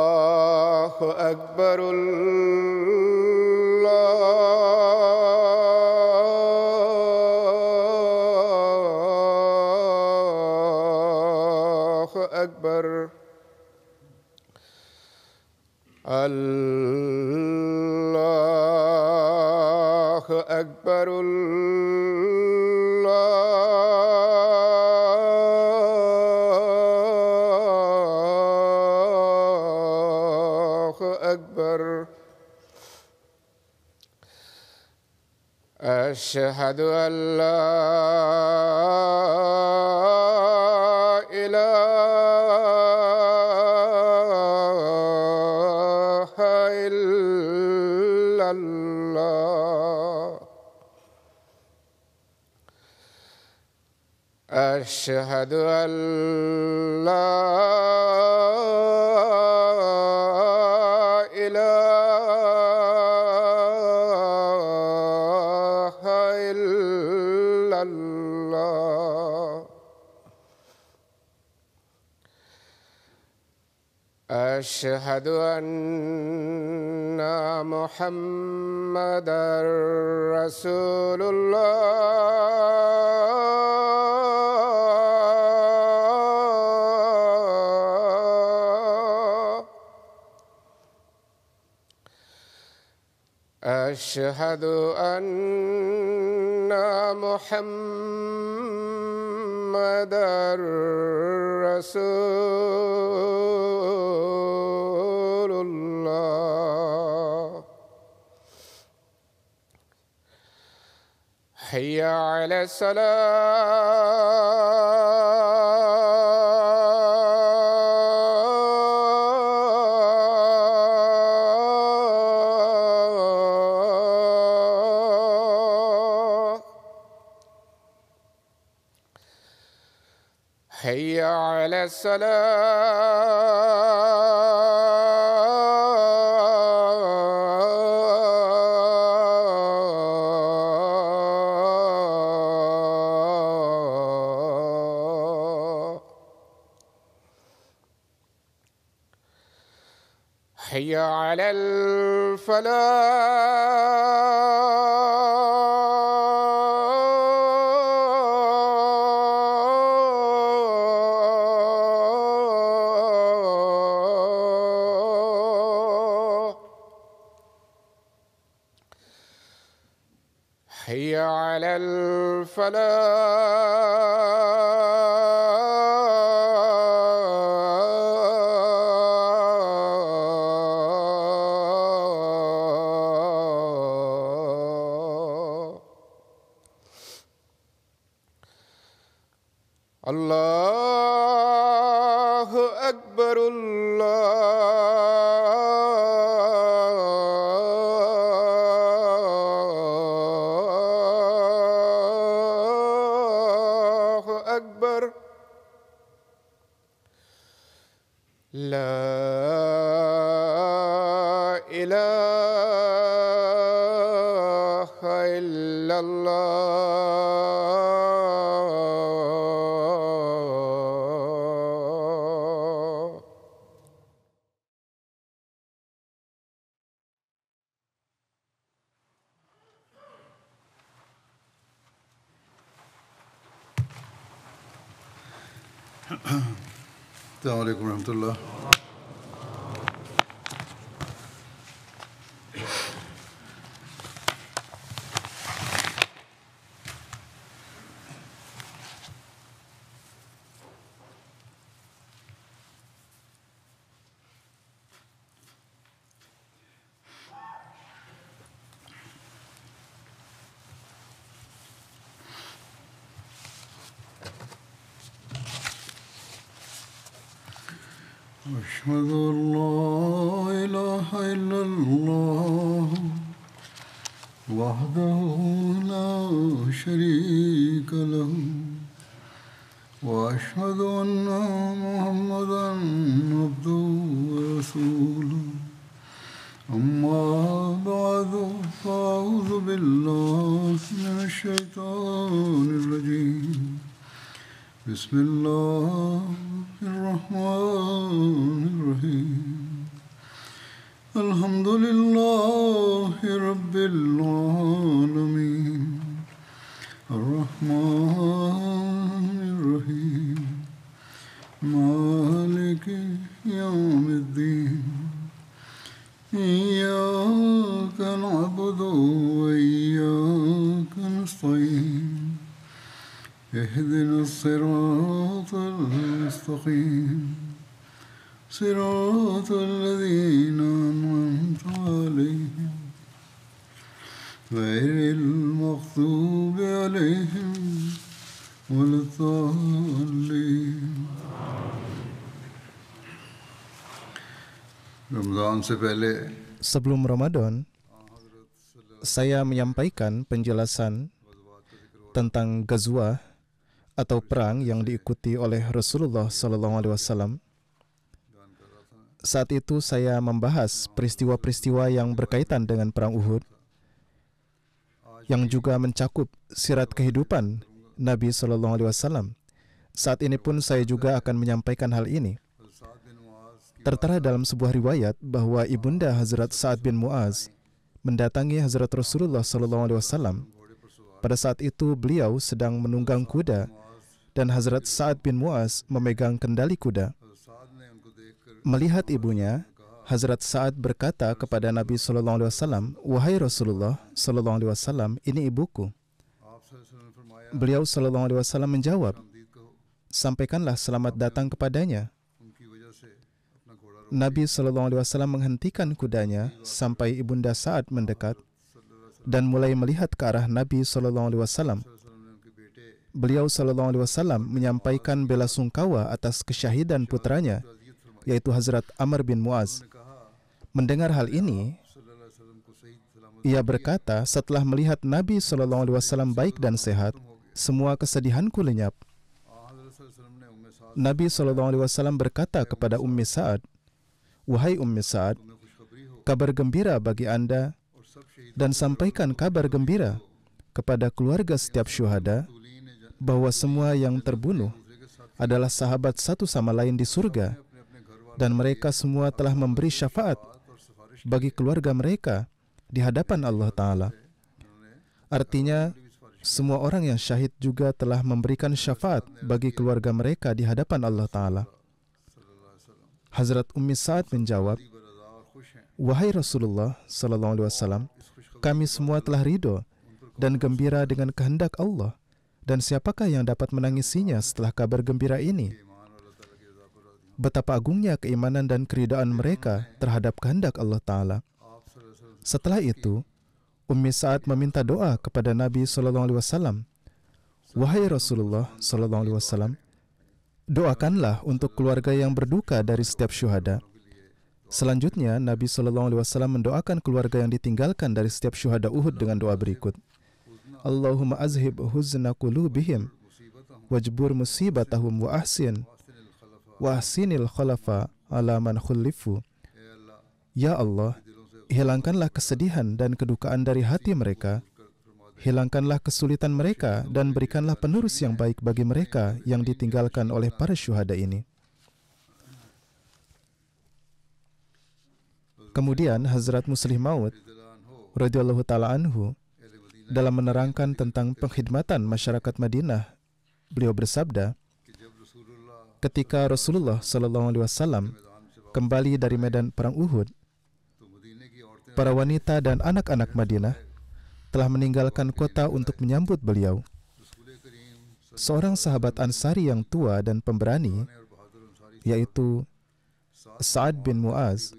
الله أكبر الله أكبر الله أكبر الله أكبر أشهد أن لا إله إلا الله أشهد أن لا إله إلا الله أشهد أن محمدًا رسول الله أشهد أن محمدًا رسول الله حي على الصلاة حي على الصلاة حي على الفلاح حي على الفلاح الله أكبر الله أكبر لا إله إلا الله السلام عليكم ورحمة الله. أشهد أن لا إله إلا الله وحده لا شريك له وأشهد أن محمدًا عبده ورسوله أما بعد فأعوذ بالله من الشيطان الرجيم بسم الله الحمد لله رب العالمين الرحمن الرحيم مالك يوم الدين إياك نعبد وإياك نستعين اهدنا الصراط المستقيم صراط الذين أنعمت عليهم غير المغضوب عليهم ولا الضالين. रमज़ान से पहले Sebelum Ramadan, saya menyampaikan penjelasan tentang ghazwah atau perang yang diikuti oleh Rasulullah SAW. Saat itu saya membahas peristiwa-peristiwa yang berkaitan dengan perang Uhud, yang juga mencakup sirat kehidupan Nabi SAW. Saat ini pun saya juga akan menyampaikan hal ini. Tertera dalam sebuah riwayat bahwa ibunda Hazrat Sa'ad bin Mu'az mendatangi Hazrat Rasulullah SAW. Pada saat itu beliau sedang menunggang kuda dan Hazrat Sa'ad bin Mu'az memegang kendali kuda. Melihat ibunya, Hazrat Sa'ad berkata kepada Nabi SAW, "Wahai Rasulullah SAW, ini ibuku." Beliau SAW menjawab, "Sampaikanlah selamat datang kepadanya." Nabi SAW menghentikan kudanya sampai ibunda Sa'ad mendekat dan mulai melihat ke arah Nabi SAW. Beliau SAW menyampaikan bela sungkawa atas kesyahidan putranya, yaitu Hazrat Amr bin Mu'az. Mendengar hal ini, ia berkata, "Setelah melihat Nabi SAW baik dan sehat, semua kesedihanku lenyap." Nabi SAW berkata kepada Ummi Sa'ad, "Wahai Ummi Sa'ad, kabar gembira bagi Anda dan sampaikan kabar gembira kepada keluarga setiap syuhada bahwa semua yang terbunuh adalah sahabat satu sama lain di surga dan mereka semua telah memberi syafaat bagi keluarga mereka di hadapan Allah Ta'ala." Artinya, semua orang yang syahid juga telah memberikan syafaat bagi keluarga mereka di hadapan Allah Ta'ala. Hazrat Ummi Sa'ad menjawab, "Wahai Rasulullah SAW, kami semua telah ridho dan gembira dengan kehendak Allah, dan siapakah yang dapat menangisinya setelah kabar gembira ini?" Betapa agungnya keimanan dan keridaan mereka terhadap kehendak Allah Ta'ala. Setelah itu, Ummi Sa'ad meminta doa kepada Nabi SAW. "Wahai Rasulullah SAW, doakanlah untuk keluarga yang berduka dari setiap syuhada." Selanjutnya, Nabi SAW mendoakan keluarga yang ditinggalkan dari setiap syuhada Uhud dengan doa berikut. "Allahumma azhib huzna qulubihim wajbur musibatahum wa ahsinil khalafa ala man khulifu." Ya Allah, hilangkanlah kesedihan dan kedukaan dari hati mereka, hilangkanlah kesulitan mereka, dan berikanlah penerus yang baik bagi mereka yang ditinggalkan oleh para syuhada ini. Kemudian Hazrat Muslih Maud radhiyallahu ta'ala anhu dalam menerangkan tentang pengkhidmatan masyarakat Madinah, beliau bersabda, ketika Rasulullah SAW kembali dari medan perang Uhud, para wanita dan anak-anak Madinah telah meninggalkan kota untuk menyambut beliau. Seorang sahabat Ansari yang tua dan pemberani, yaitu Sa'ad bin Mu'az,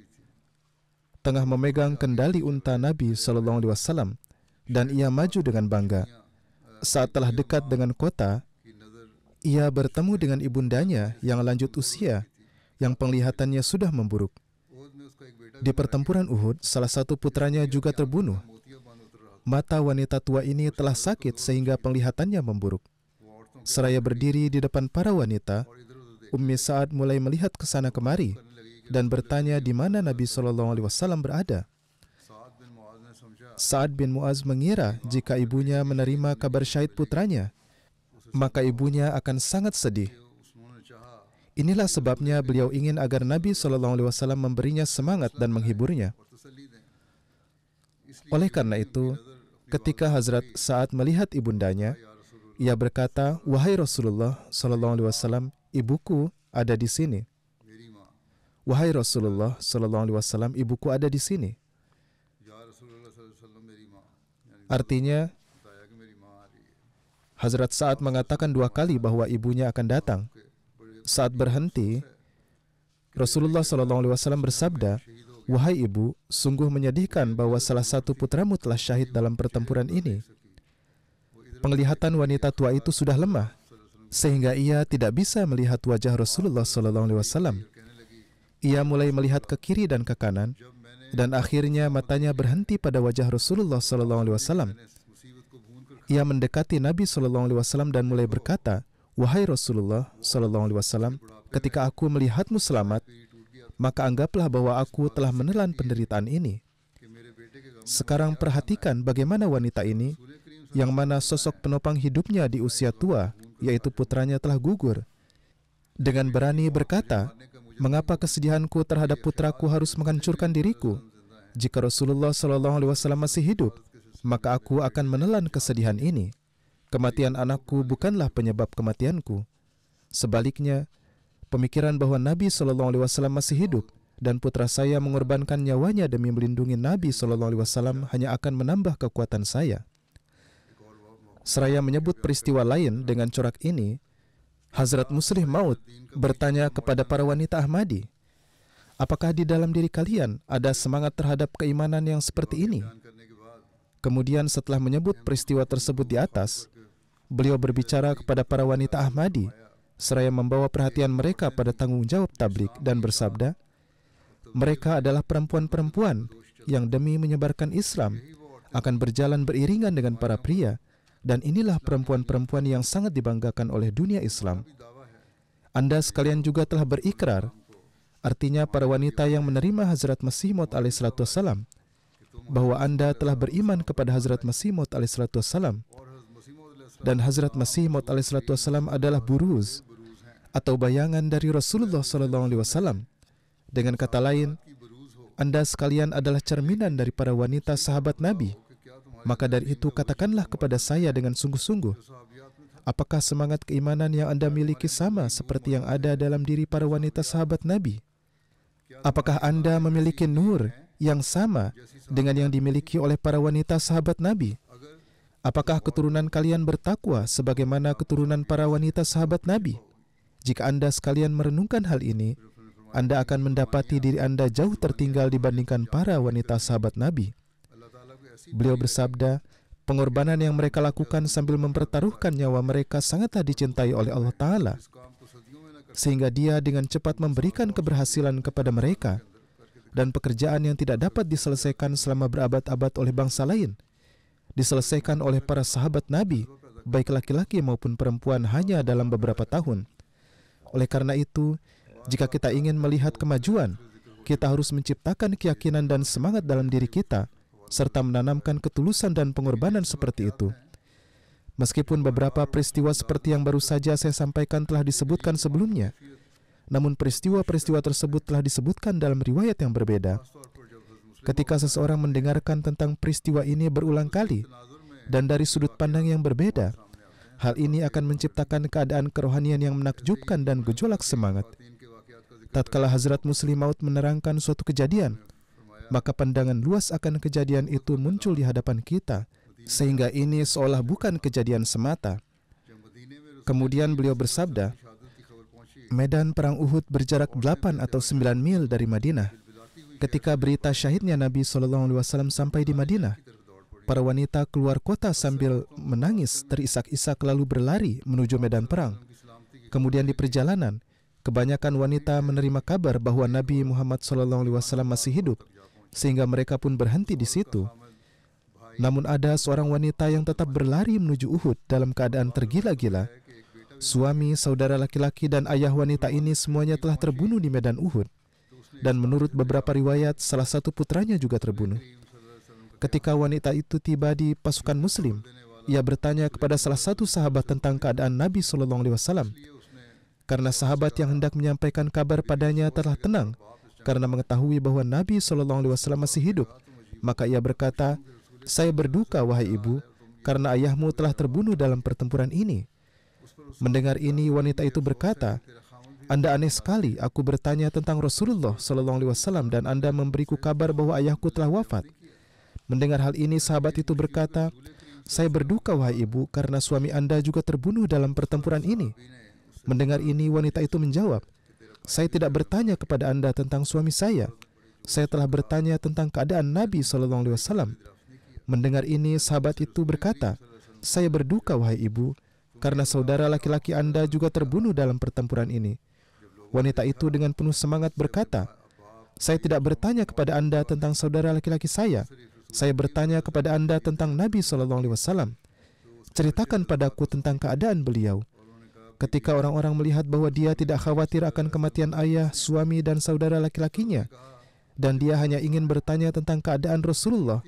tengah memegang kendali unta Nabi SAW dan ia maju dengan bangga. Saat telah dekat dengan kota, ia bertemu dengan ibundanya yang lanjut usia, yang penglihatannya sudah memburuk. Di pertempuran Uhud, salah satu putranya juga terbunuh. Mata wanita tua ini telah sakit sehingga penglihatannya memburuk. Seraya berdiri di depan para wanita, Ummi Sa'ad mulai melihat ke sana kemari dan bertanya di mana Nabi SAW berada. Sa'ad bin Mu'az mengira jika ibunya menerima kabar syahid putranya, maka ibunya akan sangat sedih. Inilah sebabnya beliau ingin agar Nabi SAW memberinya semangat dan menghiburnya. Oleh karena itu, ketika Hazrat Sa'ad melihat ibundanya, ia berkata, "Wahai Rasulullah SAW, ibuku ada di sini. Wahai Rasulullah SAW, ibuku ada di sini." Artinya, Hazrat Sa'ad mengatakan 2 kali bahwa ibunya akan datang. Saat berhenti, Rasulullah SAW bersabda, "Wahai ibu, sungguh menyedihkan bahwa salah satu putramu telah syahid dalam pertempuran ini." Penglihatan wanita tua itu sudah lemah, sehingga ia tidak bisa melihat wajah Rasulullah SAW. Ia mulai melihat ke kiri dan ke kanan, dan akhirnya matanya berhenti pada wajah Rasulullah SAW. Ia mendekati Nabi SAW dan mulai berkata, "Wahai Rasulullah SAW, ketika aku melihatmu selamat, maka anggaplah bahwa aku telah menelan penderitaan ini. Sekarang perhatikan bagaimana wanita ini, yang mana sosok penopang hidupnya di usia tua, yaitu putranya telah gugur, dengan berani berkata, 'Mengapa kesedihanku terhadap putraku harus menghancurkan diriku? Jika Rasulullah SAW masih hidup, maka aku akan menelan kesedihan ini. Kematian anakku bukanlah penyebab kematianku. Sebaliknya, pemikiran bahwa Nabi SAW masih hidup dan putra saya mengorbankan nyawanya demi melindungi Nabi SAW hanya akan menambah kekuatan saya.'" Seraya menyebut peristiwa lain dengan corak ini, Hazrat Muslih Maud bertanya kepada para wanita Ahmadi, "Apakah di dalam diri kalian ada semangat terhadap keimanan yang seperti ini?" Kemudian setelah menyebut peristiwa tersebut di atas, beliau berbicara kepada para wanita Ahmadi, seraya membawa perhatian mereka pada tanggung jawab tabligh dan bersabda, "Mereka adalah perempuan-perempuan yang demi menyebarkan Islam akan berjalan beriringan dengan para pria, dan inilah perempuan-perempuan yang sangat dibanggakan oleh dunia Islam. Anda sekalian juga telah berikrar," artinya para wanita yang menerima Hazrat Masih Maud alaihissalam, "bahwa Anda telah beriman kepada Hazrat Masih Maud alaihissalam. Dan Hazrat Masih Maud alaihissalam adalah buruz atau bayangan dari Rasulullah SAW. Dengan kata lain, Anda sekalian adalah cerminan dari para wanita sahabat Nabi. Maka dari itu katakanlah kepada saya dengan sungguh-sungguh, apakah semangat keimanan yang Anda miliki sama seperti yang ada dalam diri para wanita sahabat Nabi? Apakah Anda memiliki nur yang sama dengan yang dimiliki oleh para wanita sahabat Nabi? Apakah keturunan kalian bertakwa sebagaimana keturunan para wanita sahabat Nabi? Jika Anda sekalian merenungkan hal ini, Anda akan mendapati diri Anda jauh tertinggal dibandingkan para wanita sahabat Nabi." Beliau bersabda, pengorbanan yang mereka lakukan sambil mempertaruhkan nyawa mereka sangatlah dicintai oleh Allah Ta'ala, sehingga Dia dengan cepat memberikan keberhasilan kepada mereka, dan pekerjaan yang tidak dapat diselesaikan selama berabad-abad oleh bangsa lain diselesaikan oleh para sahabat Nabi, baik laki-laki maupun perempuan, hanya dalam beberapa tahun. Oleh karena itu, jika kita ingin melihat kemajuan, kita harus menciptakan keyakinan dan semangat dalam diri kita, serta menanamkan ketulusan dan pengorbanan seperti itu. Meskipun beberapa peristiwa seperti yang baru saja saya sampaikan telah disebutkan sebelumnya, namun peristiwa-peristiwa tersebut telah disebutkan dalam riwayat yang berbeda. Ketika seseorang mendengarkan tentang peristiwa ini berulang kali dan dari sudut pandang yang berbeda, hal ini akan menciptakan keadaan kerohanian yang menakjubkan dan gejolak semangat. Tatkala Hazrat Muslih Maud menerangkan suatu kejadian, maka pandangan luas akan kejadian itu muncul di hadapan kita, sehingga ini seolah bukan kejadian semata. Kemudian beliau bersabda, "Medan Perang Uhud berjarak 8 atau 9 mil dari Madinah. Ketika berita syahidnya Nabi SAW sampai di Madinah, para wanita keluar kota sambil menangis terisak-isak lalu berlari menuju medan perang. Kemudian di perjalanan, kebanyakan wanita menerima kabar bahwa Nabi Muhammad SAW masih hidup, sehingga mereka pun berhenti di situ. Namun ada seorang wanita yang tetap berlari menuju Uhud dalam keadaan tergila-gila. Suami, saudara laki-laki, dan ayah wanita ini semuanya telah terbunuh di medan Uhud. Dan menurut beberapa riwayat, salah satu putranya juga terbunuh. Ketika wanita itu tiba di pasukan Muslim, ia bertanya kepada salah satu sahabat tentang keadaan Nabi SAW. karena sahabat yang hendak menyampaikan kabar padanya telah tenang karena mengetahui bahwa Nabi SAW masih hidup. Maka ia berkata, "Saya berduka, wahai ibu, karena ayahmu telah terbunuh dalam pertempuran ini." Mendengar ini, wanita itu berkata, "Anda aneh sekali. Aku bertanya tentang Rasulullah SAW dan Anda memberiku kabar bahwa ayahku telah wafat." Mendengar hal ini, sahabat itu berkata, "Saya berduka, wahai ibu, karena suami Anda juga terbunuh dalam pertempuran ini." Mendengar ini, wanita itu menjawab, "Saya tidak bertanya kepada Anda tentang suami saya. Saya telah bertanya tentang keadaan Nabi SAW." Mendengar ini, sahabat itu berkata, "Saya berduka, wahai ibu, karena saudara laki-laki Anda juga terbunuh dalam pertempuran ini." Wanita itu dengan penuh semangat berkata, "Saya tidak bertanya kepada Anda tentang saudara laki-laki saya. Saya bertanya kepada Anda tentang Nabi SAW. Ceritakan padaku tentang keadaan beliau." Ketika orang-orang melihat bahwa dia tidak khawatir akan kematian ayah, suami, dan saudara laki-lakinya, dan dia hanya ingin bertanya tentang keadaan Rasulullah,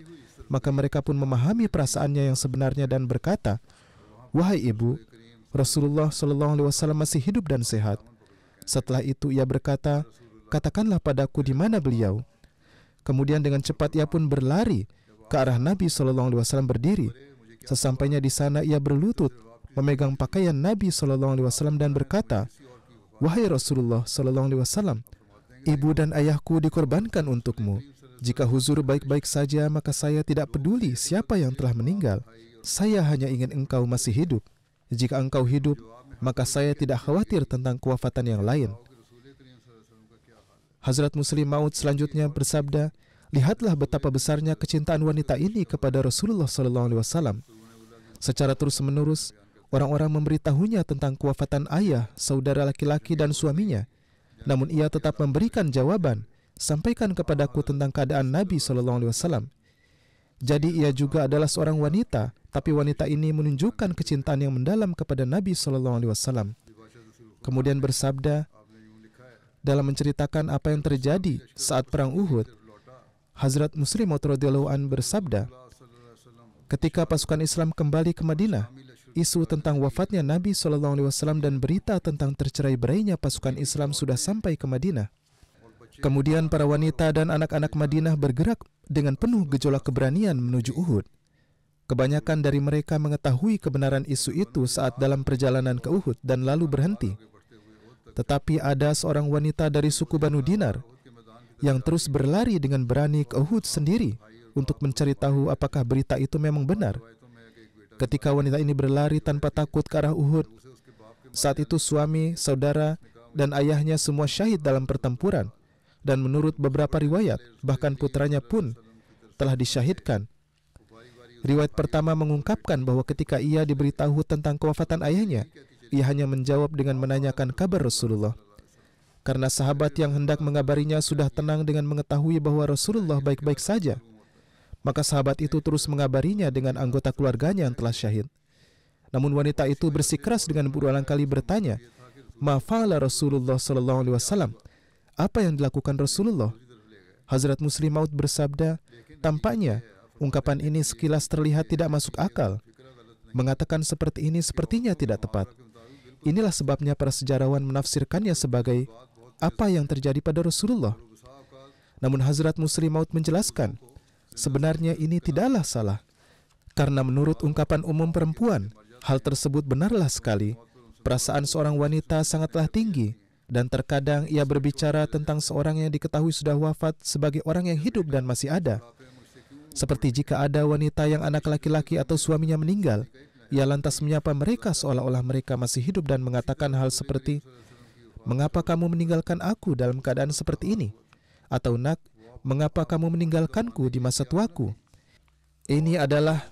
maka mereka pun memahami perasaannya yang sebenarnya dan berkata, "Wahai ibu, Rasulullah SAW masih hidup dan sehat." Setelah itu ia berkata, "Katakanlah padaku di mana beliau." Kemudian dengan cepat ia pun berlari ke arah Nabi SAW berdiri. Sesampainya di sana ia berlutut, memegang pakaian Nabi SAW dan berkata, "Wahai Rasulullah SAW, ibu dan ayahku dikorbankan untukmu. Jika huzur baik-baik saja, maka saya tidak peduli siapa yang telah meninggal. Saya hanya ingin engkau masih hidup. Jika engkau hidup, maka saya tidak khawatir tentang kewafatan yang lain." Hazrat Muslim Maud selanjutnya bersabda, "Lihatlah betapa besarnya kecintaan wanita ini kepada Rasulullah SAW. Secara terus-menerus, orang-orang memberitahunya tentang kewafatan ayah, saudara laki-laki, dan suaminya. Namun ia tetap memberikan jawaban, 'Sampaikan kepadaku tentang keadaan Nabi SAW.' Jadi ia juga adalah seorang wanita, tapi wanita ini menunjukkan kecintaan yang mendalam kepada Nabi SAW. Kemudian bersabda, dalam menceritakan apa yang terjadi saat perang Uhud, Hazrat Muslim Maud radhiyallahu an bersabda, ketika pasukan Islam kembali ke Madinah, isu tentang wafatnya Nabi SAW dan berita tentang tercerai-berainya pasukan Islam sudah sampai ke Madinah. Kemudian para wanita dan anak-anak Madinah bergerak dengan penuh gejolak keberanian menuju Uhud. Kebanyakan dari mereka mengetahui kebenaran isu itu saat dalam perjalanan ke Uhud dan lalu berhenti. Tetapi ada seorang wanita dari suku Banu Dinar yang terus berlari dengan berani ke Uhud sendiri untuk mencari tahu apakah berita itu memang benar. Ketika wanita ini berlari tanpa takut ke arah Uhud, saat itu suami, saudara, dan ayahnya semua syahid dalam pertempuran. Dan menurut beberapa riwayat, bahkan putranya pun telah disyahidkan. Riwayat pertama mengungkapkan bahwa ketika ia diberitahu tentang kewafatan ayahnya, ia hanya menjawab dengan menanyakan kabar Rasulullah. Karena sahabat yang hendak mengabarinya sudah tenang dengan mengetahui bahwa Rasulullah baik-baik saja, maka sahabat itu terus mengabarinya dengan anggota keluarganya yang telah syahid. Namun wanita itu bersikeras dengan berulang kali bertanya, "Ma fa'ala Rasulullah SAW?" Apa yang dilakukan Rasulullah? Hazrat Muslim Maud bersabda, "Tampaknya ungkapan ini sekilas terlihat tidak masuk akal. Mengatakan seperti ini sepertinya tidak tepat. Inilah sebabnya para sejarawan menafsirkannya sebagai apa yang terjadi pada Rasulullah." Namun Hazrat Muslim Maud menjelaskan, sebenarnya ini tidaklah salah. Karena menurut ungkapan umum perempuan, hal tersebut benarlah sekali. Perasaan seorang wanita sangatlah tinggi, dan terkadang ia berbicara tentang seorang yang diketahui sudah wafat sebagai orang yang hidup dan masih ada. Seperti jika ada wanita yang anak laki-laki atau suaminya meninggal, ia lantas menyapa mereka seolah-olah mereka masih hidup dan mengatakan hal seperti, "Mengapa kamu meninggalkan aku dalam keadaan seperti ini?" Atau, "Nak, mengapa kamu meninggalkanku di masa tuaku?" Ini adalah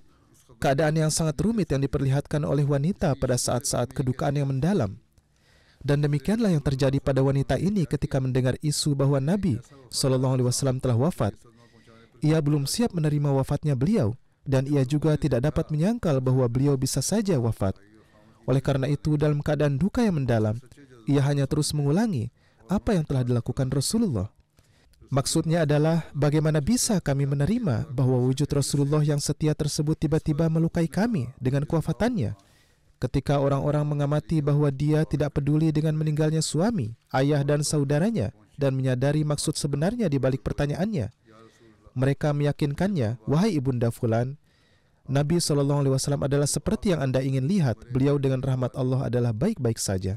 keadaan yang sangat rumit yang diperlihatkan oleh wanita pada saat-saat kedukaan yang mendalam. Dan demikianlah yang terjadi pada wanita ini ketika mendengar isu bahwa Nabi SAW telah wafat. Ia belum siap menerima wafatnya beliau, dan ia juga tidak dapat menyangkal bahwa beliau bisa saja wafat. Oleh karena itu, dalam keadaan duka yang mendalam, ia hanya terus mengulangi apa yang telah dilakukan Rasulullah. Maksudnya adalah, bagaimana bisa kami menerima bahwa wujud Rasulullah yang setia tersebut tiba-tiba melukai kami dengan kewafatannya? ketika orang-orang mengamati bahwa dia tidak peduli dengan meninggalnya suami, ayah dan saudaranya dan menyadari maksud sebenarnya di balik pertanyaannya. Mereka meyakinkannya, wahai ibunda fulan, Nabi SAW adalah seperti yang Anda ingin lihat. Beliau dengan rahmat Allah adalah baik-baik saja.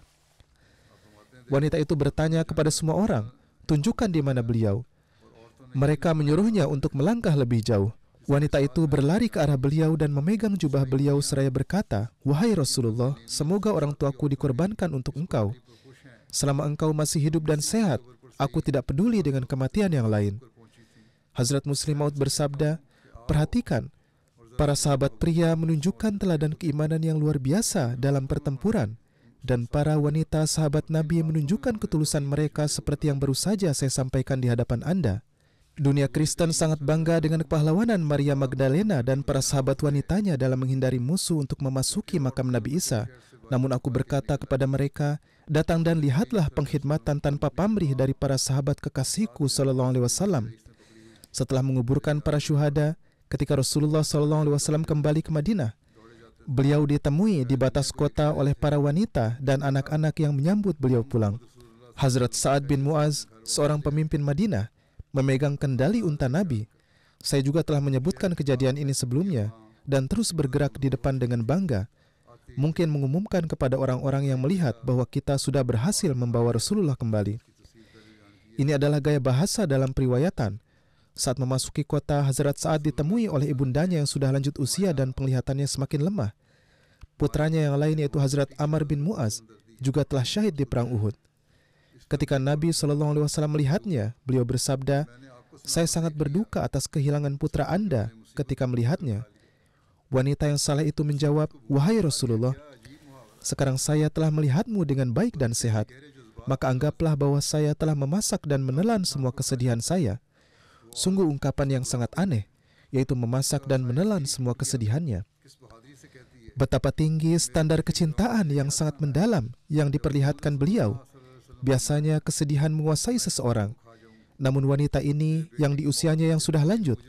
Wanita itu bertanya kepada semua orang, tunjukkan di mana beliau. Mereka menyuruhnya untuk melangkah lebih jauh. Wanita itu berlari ke arah beliau dan memegang jubah beliau seraya berkata, wahai Rasulullah, semoga orang tuaku dikorbankan untuk engkau. Selama engkau masih hidup dan sehat, aku tidak peduli dengan kematian yang lain. Hazrat Muslim Maud bersabda, perhatikan, para sahabat pria menunjukkan teladan keimanan yang luar biasa dalam pertempuran, dan para wanita sahabat Nabi menunjukkan ketulusan mereka seperti yang baru saja saya sampaikan di hadapan Anda. Dunia Kristen sangat bangga dengan kepahlawanan Maria Magdalena dan para sahabat wanitanya dalam menghindari musuh untuk memasuki makam Nabi Isa. Namun aku berkata kepada mereka, datang dan lihatlah pengkhidmatan tanpa pamrih dari para sahabat kekasihku SAW. Setelah menguburkan para syuhada, ketika Rasulullah SAW kembali ke Madinah, beliau ditemui di batas kota oleh para wanita dan anak-anak yang menyambut beliau pulang. Hazrat Sa'ad bin Mu'az, seorang pemimpin Madinah, memegang kendali unta Nabi. Saya juga telah menyebutkan kejadian ini sebelumnya dan terus bergerak di depan dengan bangga, mungkin mengumumkan kepada orang-orang yang melihat bahwa kita sudah berhasil membawa Rasulullah kembali. Ini adalah gaya bahasa dalam periwayatan. Saat memasuki kota, Hazrat Sa'ad ditemui oleh ibundanya yang sudah lanjut usia dan penglihatannya semakin lemah. Putranya yang lain yaitu Hazrat Amr bin Mu'az juga telah syahid di perang Uhud. Ketika Nabi SAW melihatnya, beliau bersabda, saya sangat berduka atas kehilangan putra Anda ketika melihatnya. Wanita yang saleh itu menjawab, wahai Rasulullah, sekarang saya telah melihatmu dengan baik dan sehat, maka anggaplah bahwa saya telah memasak dan menelan semua kesedihan saya. Sungguh ungkapan yang sangat aneh, yaitu memasak dan menelan semua kesedihannya. Betapa tinggi standar kecintaan yang sangat mendalam yang diperlihatkan beliau. Biasanya kesedihan menguasai seseorang, namun wanita ini yang di usianya yang sudah lanjut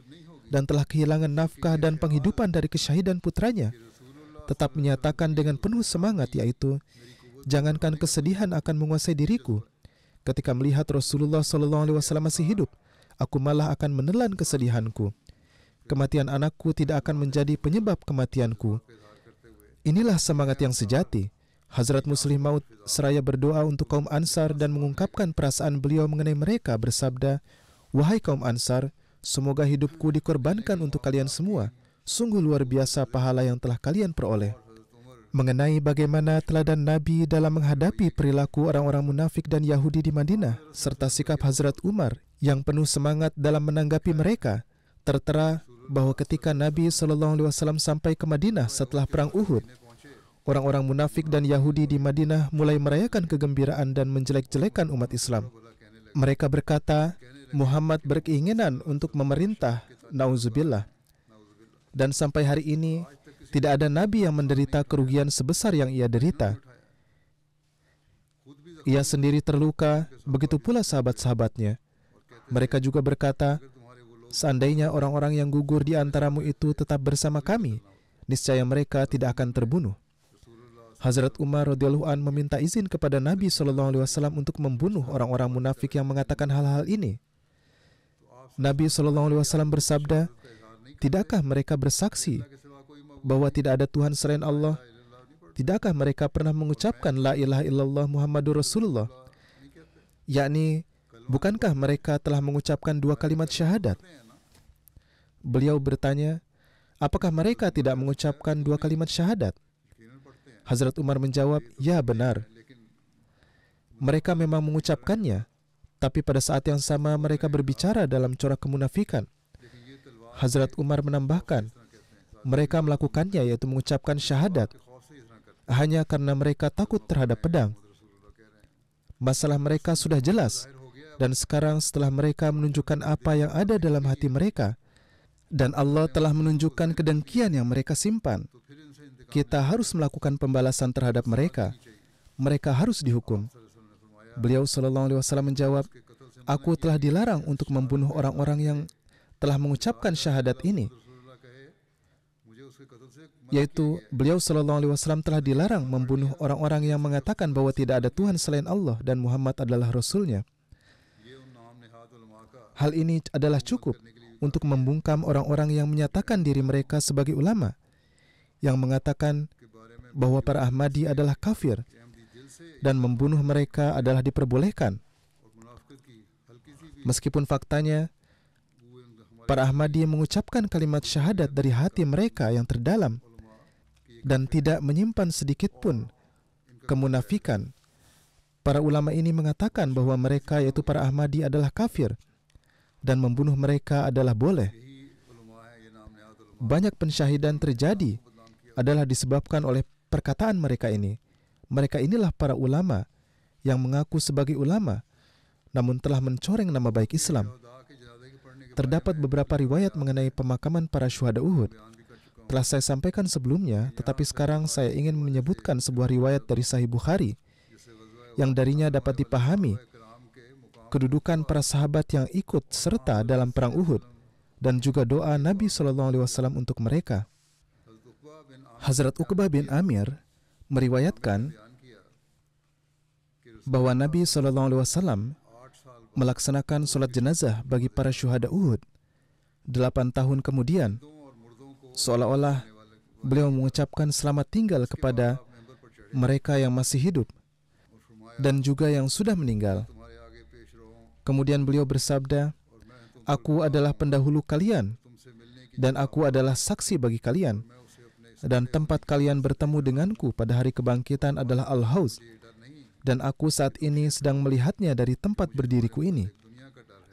dan telah kehilangan nafkah dan penghidupan dari kesyahidan putranya, tetap menyatakan dengan penuh semangat, yaitu, jangankan kesedihan akan menguasai diriku. Ketika melihat Rasulullah SAW masih hidup, aku malah akan menelan kesedihanku. Kematian anakku tidak akan menjadi penyebab kematianku. Inilah semangat yang sejati. Hazrat Muslim Maud seraya berdoa untuk kaum Ansar dan mengungkapkan perasaan beliau mengenai mereka bersabda, wahai kaum Ansar, semoga hidupku dikorbankan untuk kalian semua. Sungguh luar biasa pahala yang telah kalian peroleh. Mengenai bagaimana teladan Nabi dalam menghadapi perilaku orang-orang munafik dan Yahudi di Madinah, serta sikap Hazrat Umar yang penuh semangat dalam menanggapi mereka, tertera bahwa ketika Nabi SAW sampai ke Madinah setelah perang Uhud, orang-orang munafik dan Yahudi di Madinah mulai merayakan kegembiraan dan menjelek-jelekan umat Islam. Mereka berkata, Muhammad berkeinginan untuk memerintah, na'udzubillah. Dan sampai hari ini, tidak ada Nabi yang menderita kerugian sebesar yang ia derita. Ia sendiri terluka, begitu pula sahabat-sahabatnya. Mereka juga berkata, seandainya orang-orang yang gugur di antaramu itu tetap bersama kami, niscaya mereka tidak akan terbunuh. Hazrat Umar radhiyallahu an meminta izin kepada Nabi SAW untuk membunuh orang-orang munafik yang mengatakan hal-hal ini. Nabi SAW bersabda, tidakkah mereka bersaksi bahwa tidak ada Tuhan selain Allah? Tidakkah mereka pernah mengucapkan la ilaha illallah Muhammadur Rasulullah? Yakni, bukankah mereka telah mengucapkan 2 kalimat syahadat? Beliau bertanya, apakah mereka tidak mengucapkan 2 kalimat syahadat? Hazrat Umar menjawab, ya benar. Mereka memang mengucapkannya, tapi pada saat yang sama mereka berbicara dalam corak kemunafikan. Hazrat Umar menambahkan, mereka melakukannya yaitu mengucapkan syahadat hanya karena mereka takut terhadap pedang. Masalah mereka sudah jelas, dan sekarang setelah mereka menunjukkan apa yang ada dalam hati mereka, dan Allah telah menunjukkan kedengkian yang mereka simpan, kita harus melakukan pembalasan terhadap mereka. Mereka harus dihukum. Beliau SAW menjawab, aku telah dilarang untuk membunuh orang-orang yang telah mengucapkan syahadat ini. yaitu beliau sallallahu alaihi wasallam telah dilarang membunuh orang-orang yang mengatakan bahwa tidak ada Tuhan selain Allah dan Muhammad adalah Rasul-Nya. Hal ini adalah cukup untuk membungkam orang-orang yang menyatakan diri mereka sebagai ulama, yang mengatakan bahwa para Ahmadi adalah kafir dan membunuh mereka adalah diperbolehkan. Meskipun faktanya para Ahmadi mengucapkan kalimat syahadat dari hati mereka yang terdalam dan tidak menyimpan sedikit pun kemunafikan. Para ulama ini mengatakan bahwa mereka, yaitu para Ahmadi, adalah kafir dan membunuh mereka adalah boleh. Banyak pensyahidan terjadi adalah disebabkan oleh perkataan mereka ini. Mereka inilah para ulama yang mengaku sebagai ulama namun telah mencoreng nama baik Islam. Terdapat beberapa riwayat mengenai pemakaman para syuhada Uhud. Telah saya sampaikan sebelumnya, tetapi sekarang saya ingin menyebutkan sebuah riwayat dari Sahih Bukhari yang darinya dapat dipahami kedudukan para sahabat yang ikut serta dalam perang Uhud dan juga doa Nabi SAW untuk mereka. Hazrat Uqbah bin Amir meriwayatkan bahwa Nabi SAW melaksanakan solat jenazah bagi para syuhada Uhud 8 tahun kemudian, seolah-olah beliau mengucapkan selamat tinggal kepada mereka yang masih hidup dan juga yang sudah meninggal. Kemudian beliau bersabda, "Aku adalah pendahulu kalian dan aku adalah saksi bagi kalian, dan tempat kalian bertemu denganku pada hari kebangkitan adalah Al-Hauz. Dan aku saat ini sedang melihatnya dari tempat berdiriku ini.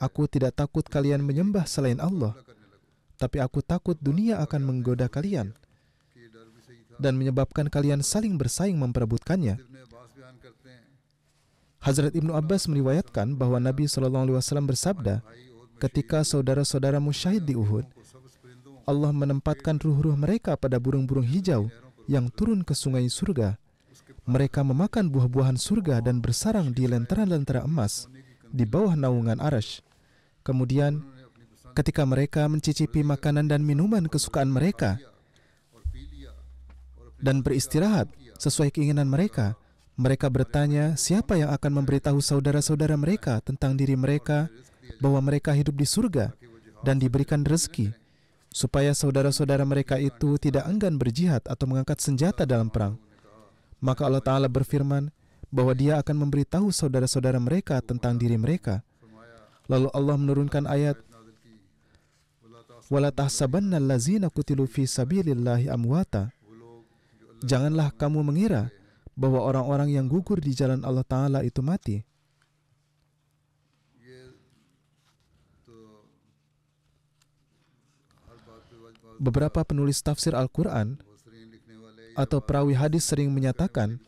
Aku tidak takut kalian menyembah selain Allah, tapi aku takut dunia akan menggoda kalian dan menyebabkan kalian saling bersaing memperebutkannya." Hazrat Ibnu Abbas meriwayatkan bahwa Nabi SAW bersabda, ketika saudara-saudaramu syahid di Uhud, Allah menempatkan ruh-ruh mereka pada burung-burung hijau yang turun ke sungai surga. Mereka memakan buah-buahan surga dan bersarang di lentera-lentera emas di bawah naungan Arsy. Kemudian, ketika mereka mencicipi makanan dan minuman kesukaan mereka dan beristirahat sesuai keinginan mereka, mereka bertanya, siapa yang akan memberitahu saudara-saudara mereka tentang diri mereka bahwa mereka hidup di surga dan diberikan rezeki, supaya saudara-saudara mereka itu tidak enggan berjihad atau mengangkat senjata dalam perang. Maka Allah Ta'ala berfirman bahwa Dia akan memberitahu saudara-saudara mereka tentang diri mereka. Lalu Allah menurunkan ayat, "Wala tahsabanna allazina qutilu fi sabilillahi amwata." Janganlah kamu mengira bahwa orang-orang yang gugur di jalan Allah Ta'ala itu mati. Beberapa penulis tafsir Al-Quran atau perawi hadis sering menyatakan,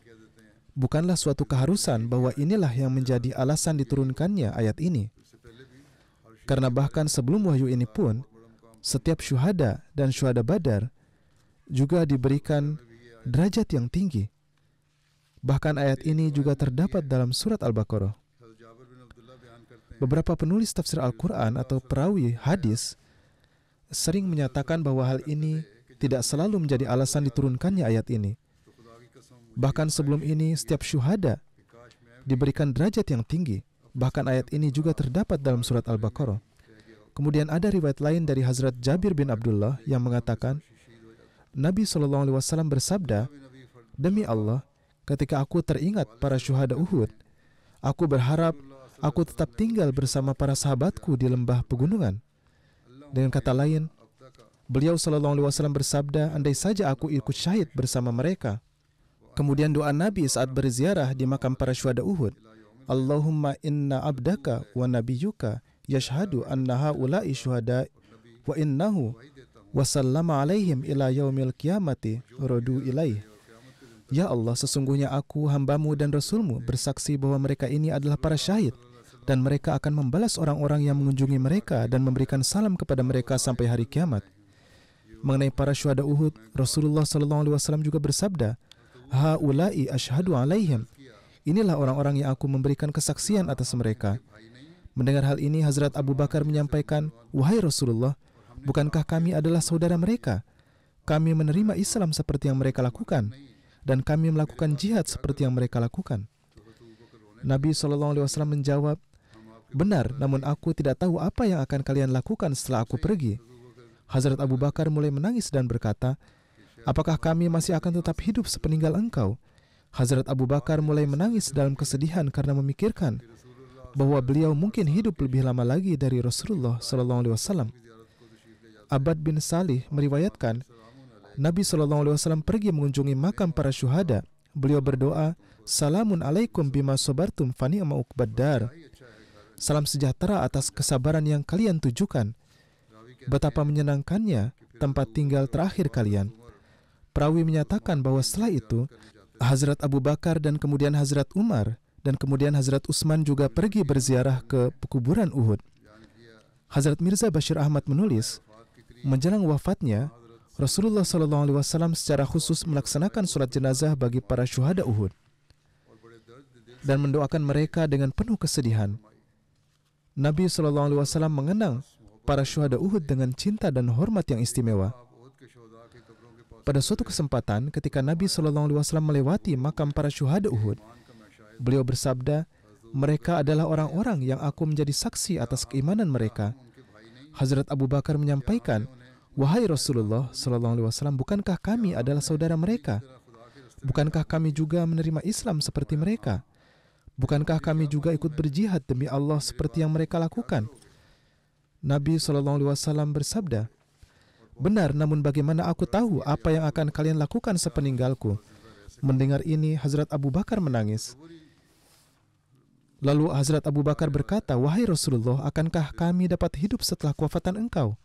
bukanlah suatu keharusan bahwa inilah yang menjadi alasan diturunkannya ayat ini. Karena bahkan sebelum wahyu ini pun, setiap syuhada dan syuhada Badar juga diberikan derajat yang tinggi. Bahkan ayat ini juga terdapat dalam surat Al-Baqarah. Beberapa penulis tafsir Al-Quran atau perawi hadis sering menyatakan bahwa hal ini tidak selalu menjadi alasan diturunkannya ayat ini. Bahkan sebelum ini, setiap syuhada diberikan derajat yang tinggi. Bahkan ayat ini juga terdapat dalam surat Al-Baqarah. Kemudian ada riwayat lain dari Hazrat Jabir bin Abdullah yang mengatakan, Nabi SAW bersabda, "Demi Allah, ketika aku teringat para syuhada Uhud, aku berharap aku tetap tinggal bersama para sahabatku di lembah pegunungan." Dengan kata lain, beliau SAW bersabda, andai saja aku ikut syahid bersama mereka. Kemudian doa Nabi saat berziarah di makam para syuhada Uhud, "Allahumma inna abdaka wa nabiyuka yashhadu anna haula'i syuhada wa innahu wa sallama alaihim ila yaumil qiyamati radu ilaih." Ya Allah, sesungguhnya aku, hambamu dan rasulmu bersaksi bahwa mereka ini adalah para syahid, dan mereka akan membalas orang-orang yang mengunjungi mereka dan memberikan salam kepada mereka sampai hari kiamat. Mengenai para syuhada Uhud, Rasulullah SAW juga bersabda, "Haula'i asyhadu alaihim." Inilah orang-orang yang aku memberikan kesaksian atas mereka. Mendengar hal ini, Hazrat Abu Bakar menyampaikan, "Wahai Rasulullah, bukankah kami adalah saudara mereka?" kami menerima Islam seperti yang mereka lakukan, dan kami melakukan jihad seperti yang mereka lakukan. Nabi SAW menjawab, benar, namun aku tidak tahu apa yang akan kalian lakukan setelah aku pergi. Hazrat Abu Bakar mulai menangis dan berkata, apakah kami masih akan tetap hidup sepeninggal engkau? Hazrat Abu Bakar mulai menangis dalam kesedihan karena memikirkan bahwa beliau mungkin hidup lebih lama lagi dari Rasulullah SAW. Abad bin Salih meriwayatkan, Nabi SAW pergi mengunjungi makam para syuhada. Beliau berdoa, Salamun alaikum bima sobartum fani'ma uqbaddar. Salam sejahtera atas kesabaran yang kalian tujukan. Betapa menyenangkannya tempat tinggal terakhir kalian. Perawi menyatakan bahwa setelah itu, Hazrat Abu Bakar dan kemudian Hazrat Umar dan kemudian Hazrat Utsman juga pergi berziarah ke kuburan Uhud. Hazrat Mirza Bashir Ahmad menulis, menjelang wafatnya, Rasulullah SAW secara khusus melaksanakan sholat jenazah bagi para syuhada Uhud dan mendoakan mereka dengan penuh kesedihan. Nabi SAW mengenang para syuhada Uhud dengan cinta dan hormat yang istimewa. Pada suatu kesempatan, ketika Nabi SAW melewati makam para syuhada Uhud, beliau bersabda, mereka adalah orang-orang yang aku menjadi saksi atas keimanan mereka. Hazrat Abu Bakar menyampaikan, wahai Rasulullah SAW, bukankah kami adalah saudara mereka? Bukankah kami juga menerima Islam seperti mereka? Bukankah kami juga ikut berjihad demi Allah seperti yang mereka lakukan? Nabi SAW bersabda, benar, namun bagaimana aku tahu apa yang akan kalian lakukan sepeninggalku? Mendengar ini, Hazrat Abu Bakar menangis. Lalu Hazrat Abu Bakar berkata, wahai Rasulullah, akankah kami dapat hidup setelah kewafatan engkau?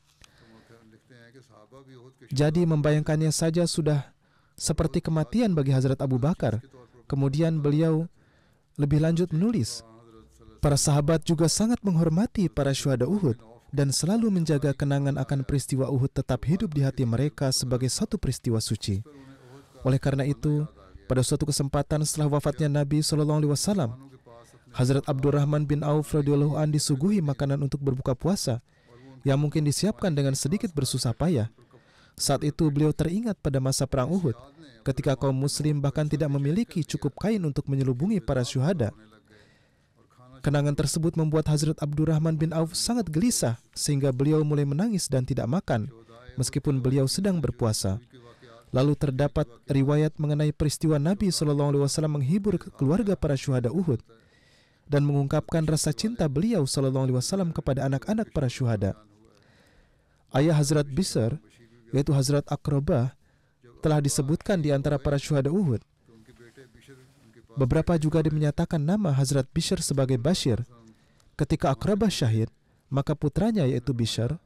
Jadi membayangkannya saja sudah seperti kematian bagi Hazrat Abu Bakar. Kemudian beliau lebih lanjut menulis, para sahabat juga sangat menghormati para syuhada Uhud dan selalu menjaga kenangan akan peristiwa Uhud tetap hidup di hati mereka sebagai satu peristiwa suci. Oleh karena itu, pada suatu kesempatan setelah wafatnya Nabi SAW, Hazrat Abdurrahman bin Auf radhiyallahu an disuguhi makanan untuk berbuka puasa yang mungkin disiapkan dengan sedikit bersusah payah. Saat itu beliau teringat pada masa perang Uhud, ketika kaum muslim bahkan tidak memiliki cukup kain untuk menyelubungi para syuhada. Kenangan tersebut membuat Hazrat Abdurrahman bin Auf sangat gelisah, sehingga beliau mulai menangis dan tidak makan, meskipun beliau sedang berpuasa. Lalu terdapat riwayat mengenai peristiwa Nabi SAW menghibur keluarga para syuhada Uhud dan mengungkapkan rasa cinta beliau SAW kepada anak-anak para syuhada. Ayah Hazrat Bishr, yaitu Hazrat Aqrabah, telah disebutkan di antara para syuhada Uhud. Beberapa juga menyatakan nama Hazrat Bishr sebagai Bashir. Ketika Aqrabah syahid, maka putranya yaitu Bishr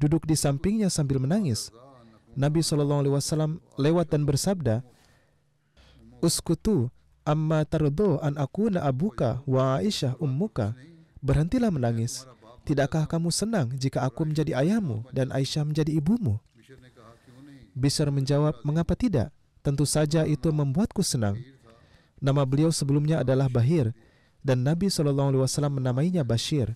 duduk di sampingnya sambil menangis. Nabi SAW lewat dan bersabda, Uskutu amma tardo an akuna abuka wa Aisyah ummuka. Berhentilah menangis. Tidakkah kamu senang jika aku menjadi ayahmu dan Aisyah menjadi ibumu? Bishr menjawab, mengapa tidak? Tentu saja itu membuatku senang. Nama beliau sebelumnya adalah Bahir, dan Nabi SAW menamainya Bashir.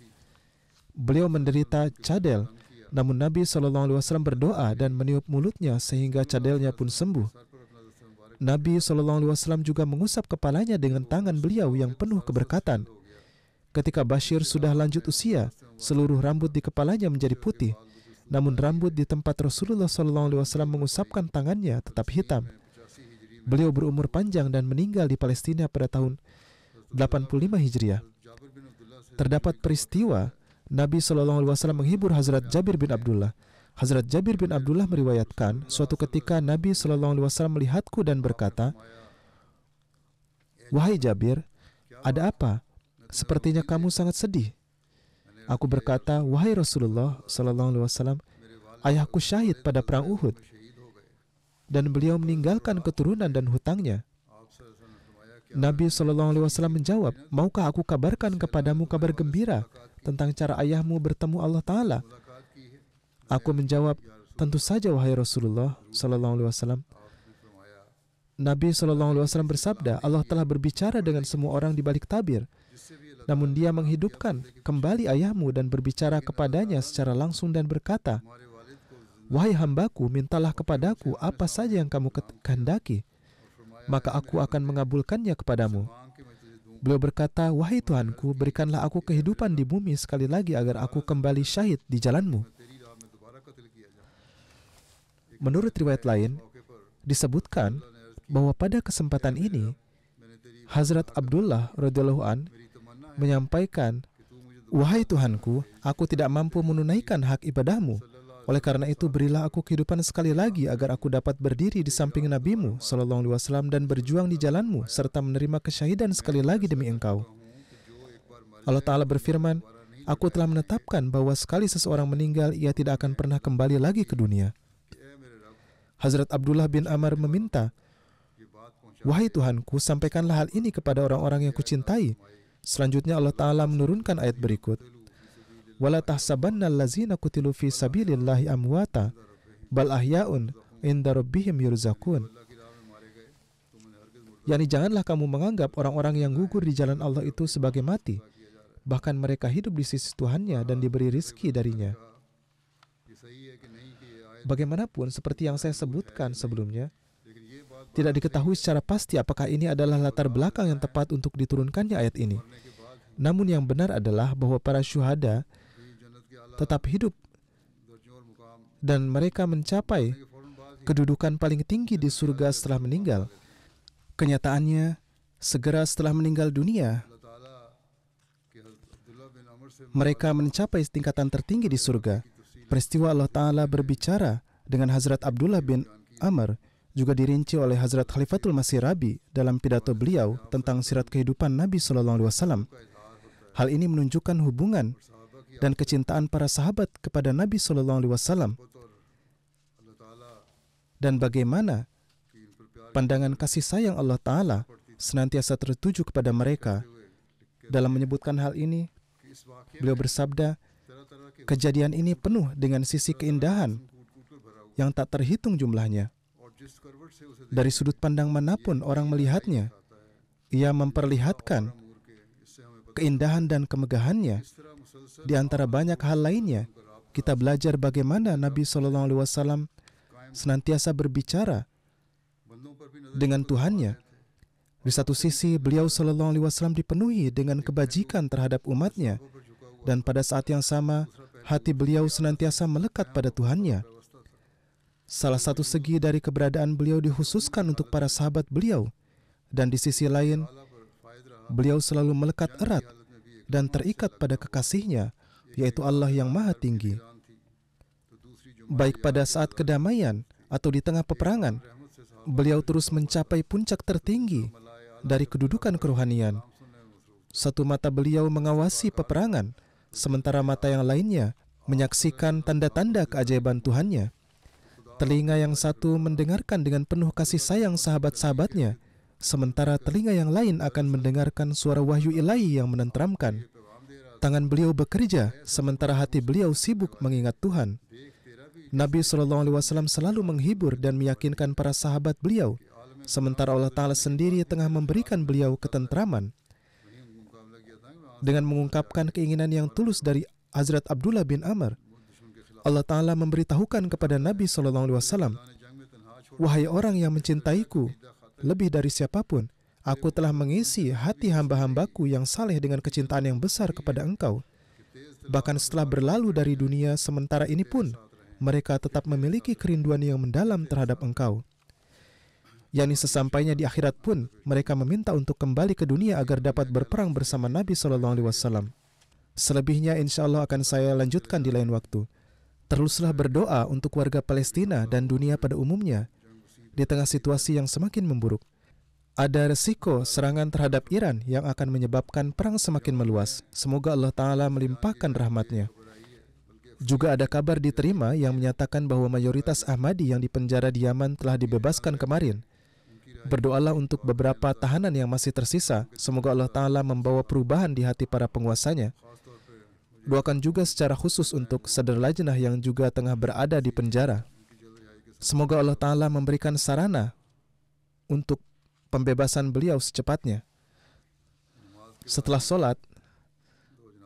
Beliau menderita cadel, namun Nabi SAW berdoa dan meniup mulutnya sehingga cadelnya pun sembuh. Nabi SAW juga mengusap kepalanya dengan tangan beliau yang penuh keberkatan. Ketika Bashir sudah lanjut usia, seluruh rambut di kepalanya menjadi putih, namun rambut di tempat Rasulullah SAW mengusapkan tangannya tetap hitam. Beliau berumur panjang dan meninggal di Palestina pada tahun 85 Hijriah. Terdapat peristiwa Nabi SAW menghibur Hazrat Jabir bin Abdullah. Hazrat Jabir bin Abdullah meriwayatkan, suatu ketika Nabi SAW melihatku dan berkata, wahai Jabir, ada apa? Sepertinya kamu sangat sedih. Aku berkata, wahai Rasulullah SAW, ayahku syahid pada perang Uhud, dan beliau meninggalkan keturunan dan hutangnya. Nabi SAW menjawab, maukah aku kabarkan kepadamu kabar gembira tentang cara ayahmu bertemu Allah Ta'ala? Aku menjawab, tentu saja wahai Rasulullah SAW. Nabi SAW bersabda, Allah telah berbicara dengan semua orang di balik tabir, namun dia menghidupkan kembali ayahmu dan berbicara kepadanya secara langsung dan berkata, "Wahai hambaku, mintalah kepadaku apa saja yang kamu kehendaki, maka aku akan mengabulkannya kepadamu." Beliau berkata, "Wahai Tuhanku, berikanlah aku kehidupan di bumi sekali lagi agar aku kembali syahid di jalan-Mu." Menurut riwayat lain, disebutkan bahwa pada kesempatan ini, Hazrat Abdullah radhiyallahu an menyampaikan, "Wahai Tuhanku, aku tidak mampu menunaikan hak ibadahmu. Oleh karena itu, berilah aku kehidupan sekali lagi agar aku dapat berdiri di samping Nabi-Mu SAW dan berjuang di jalan-Mu serta menerima kesyahidan sekali lagi demi Engkau." Allah Ta'ala berfirman, "Aku telah menetapkan bahwa sekali seseorang meninggal, ia tidak akan pernah kembali lagi ke dunia." Hazrat Abdullah bin Amr meminta, "Wahai Tuhanku, sampaikanlah hal ini kepada orang-orang yang kucintai." Selanjutnya Allah Ta'ala menurunkan ayat berikut, "Wala tahsabanna allazina qutilu fi sabilillahi amwata bal ahyaun inda rabbihim yurzaqun." Yani janganlah kamu menganggap orang-orang yang gugur di jalan Allah itu sebagai mati, bahkan mereka hidup di sisi Tuhannya dan diberi rizki darinya. Bagaimanapun, seperti yang saya sebutkan sebelumnya, tidak diketahui secara pasti apakah ini adalah latar belakang yang tepat untuk diturunkannya ayat ini. Namun yang benar adalah bahwa para syuhada tetap hidup dan mereka mencapai kedudukan paling tinggi di surga setelah meninggal. Kenyataannya, segera setelah meninggal dunia, mereka mencapai tingkatan tertinggi di surga. Peristiwa Allah Ta'ala berbicara dengan Hazrat Abdullah bin Amr juga dirinci oleh Hazrat Khalifatul Masih Rabi dalam pidato beliau tentang sirat kehidupan Nabi SAW. Hal ini menunjukkan hubungan dan kecintaan para sahabat kepada Nabi SAW dan bagaimana pandangan kasih sayang Allah Ta'ala senantiasa tertuju kepada mereka. Dalam menyebutkan hal ini, beliau bersabda, "Kejadian ini penuh dengan sisi keindahan yang tak terhitung jumlahnya. Dari sudut pandang manapun orang melihatnya, ia memperlihatkan keindahan dan kemegahannya. Di antara banyak hal lainnya, kita belajar bagaimana Nabi SAW senantiasa berbicara dengan Tuhannya. Di satu sisi, beliau SAW dipenuhi dengan kebajikan terhadap umatnya, dan pada saat yang sama, hati beliau senantiasa melekat pada Tuhannya. Salah satu segi dari keberadaan beliau dikhususkan untuk para sahabat beliau, dan di sisi lain, beliau selalu melekat erat dan terikat pada kekasihnya, yaitu Allah yang Maha Tinggi. Baik pada saat kedamaian atau di tengah peperangan, beliau terus mencapai puncak tertinggi dari kedudukan kerohanian. Satu mata beliau mengawasi peperangan, sementara mata yang lainnya menyaksikan tanda-tanda keajaiban Tuhannya. Telinga yang satu mendengarkan dengan penuh kasih sayang sahabat-sahabatnya, sementara telinga yang lain akan mendengarkan suara wahyu ilahi yang menenteramkan. Tangan beliau bekerja, sementara hati beliau sibuk mengingat Tuhan. Nabi SAW selalu menghibur dan meyakinkan para sahabat beliau, sementara Allah Ta'ala sendiri tengah memberikan beliau ketentraman. Dengan mengungkapkan keinginan yang tulus dari Hazrat Abdullah bin Amr, Allah Ta'ala memberitahukan kepada Nabi SAW, "Wahai orang yang mencintaiku lebih dari siapapun, aku telah mengisi hati hamba-hambaku yang saleh dengan kecintaan yang besar kepada engkau. Bahkan setelah berlalu dari dunia sementara ini pun, mereka tetap memiliki kerinduan yang mendalam terhadap engkau." Yani sesampainya di akhirat pun, mereka meminta untuk kembali ke dunia agar dapat berperang bersama Nabi SAW. Selebihnya insya Allah akan saya lanjutkan di lain waktu. Teruslah berdoa untuk warga Palestina dan dunia pada umumnya di tengah situasi yang semakin memburuk. Ada resiko serangan terhadap Iran yang akan menyebabkan perang semakin meluas. Semoga Allah Ta'ala melimpahkan rahmatnya. Juga ada kabar diterima yang menyatakan bahwa mayoritas Ahmadi yang dipenjara di Yaman telah dibebaskan kemarin. Berdoalah untuk beberapa tahanan yang masih tersisa. Semoga Allah Ta'ala membawa perubahan di hati para penguasanya. Doakan juga secara khusus untuk Sadr Lajnah yang juga tengah berada di penjara. Semoga Allah Ta'ala memberikan sarana untuk pembebasan beliau secepatnya. Setelah sholat,